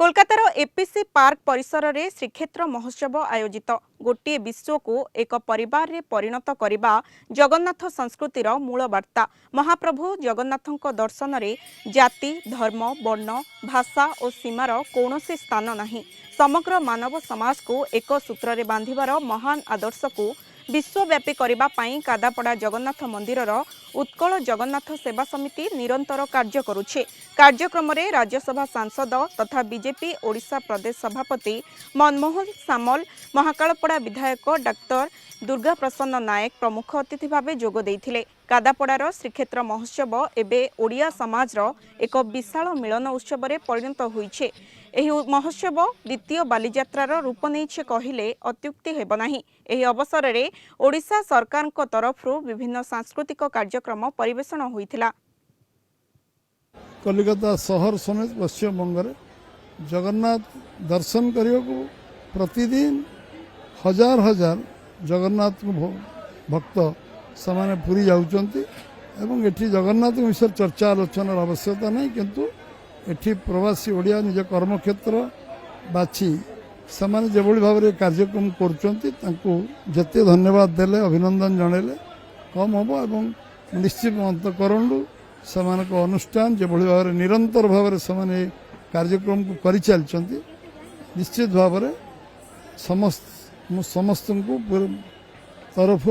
कोलकातार APC park परिसर में श्रीक्षेत्र महोत्सव आयोजित गोटे विश्व को एक परिवार रे परिणत करने जगन्नाथ संस्कृतिर मूल वार्ता। महाप्रभु जगन्नाथों दर्शन रे जाति धर्म वर्ण भाषा और सीमार कौनसी स्थान नहीं। समग्र मानव समाज को एक सूत्र रे बांधिबार महान आदर्श को विश्वव्यापी करबा पई कादापड़ा जगन्नाथ मंदिरर उत्कल जगन्नाथ सेवा समिति निरंतर कार्य करुछे। कार्यक्रम रे राज्यसभा सांसद तथा बीजेपी ओडिशा प्रदेश सभापति मनमोहन सामल, महाकालपड़ा विधायक डाक्टर दुर्गा प्रसन्न नायक प्रमुख अतिथि भाव जोग देइथिले। कादापड़ार श्रीक्षेत्र महोत्सव एबे ओडिया समाजर एक विशाल मिलन उत्सव रे परिणत होइछे। एही महोत्सव द्वितीय बालीजात्रार रूप नेइछे कहिले अत्युक्ति हेब नाही। एही अवसर रे ओडिशा सरकार तरफ विभिन्न सांस्कृतिक कार्यक्रम परिवेषण होइथिला। कलिकता शहर समेत पश्चिम बंग जगन्नाथ दर्शन करने को प्रतिदिन हजार हजार जगन्नाथ भक्त से पूरी जाऊँच एटी जगन्नाथ विषय चर्चा आलोचनार आवश्यकता नहीं, किंतु एटी प्रवासी ओडिया निज कर्मक्षेत्र बाछी से जो भाव में कार्यक्रम करते धन्यवाद देले अभिनंदन जनइले कम हम और निश्चित अंतकरणु से अनुष्ठान जो भाव में निरंतर भाव में से कार्यक्रम को कर चलती निश्चित भाव में समस्त तरफ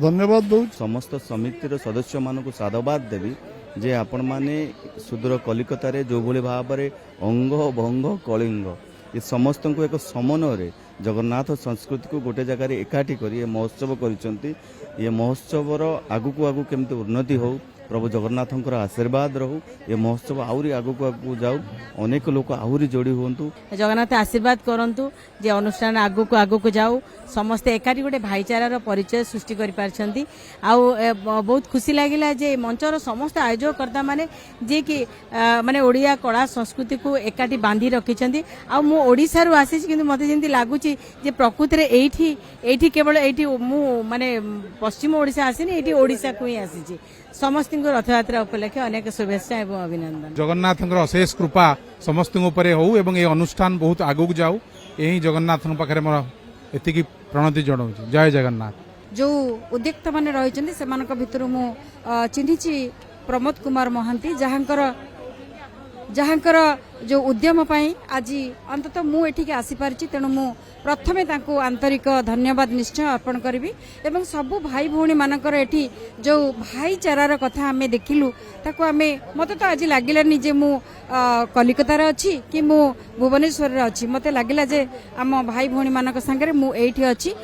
धन्यवाद दूँ। समस्त समितिर सदस्य मानक साधुवाद देवी जे आपण माने सुदूर कलिकता रे जो भली भाव में अंग भंग कलिंग ये समस्त को एक समन्वय जगन्नाथ संस्कृति को गोटे जगह एकाठी कर महोत्सव कर महोत्सवर आगु को आगु केमती उन्नति हो, प्रभु जगन्नाथ आशीर्वाद रहू, ये महोत्सव आहरी आगु को आगु जाऊ, अनेक लोक आहरी जोड़ी हुंतु, जगन्नाथ आशीर्वाद करंतु जे अनुष्ठान आगु को जाऊ, समस्ते एकाठी गोटे भाईचारार परिचय सृष्टि करि पारछंती। बहुत खुशी लागिला जे मंचर समस्त आयोजकर्ता माने जे कि माने ओडिया कला संस्कृति को एकाठी बांधी रखिछंती। आ मु ओडिसा रु आसी किंतु मते जेंती लागुची जे प्रकृति रे एठी केवल एठी मु माने पश्चिम ओडिसा आसीनी, एठी ओडिसा को ही आसीची। समस्त रथयात्रा उपलक्षे अनेक शुभेच्छा एवं अभिनंदन। जगन्नाथ अशेष कृपा समस्त हो एवं ये अनुष्ठान बहुत आगू जाऊ, यही जगन्नाथ पाखे मोर एति प्रणति जनाऊँ। जय जगन्नाथ। जो उद्योक्त मैंने रही से भितर मु चिन्हिची प्रमोद कुमार महांती जहाँकर जो उद्यम पाई आज अंततः मु एठिके आसी पारिछि। तेणु मु प्रथमे तांको आंतरिक धन्यवाद निश्चय अर्पण करी एवं सबु भाई भौणी मानकर एठी जो भाईचारार कथा आमे देखिलु ताको आमे मते तो आज लागिलानी जे मु कलिकतार अछि कि मु भुवनेश्वर रे अछि। मते लागिला जे आम भाई भौणी मानक संगे मु एठी अछि।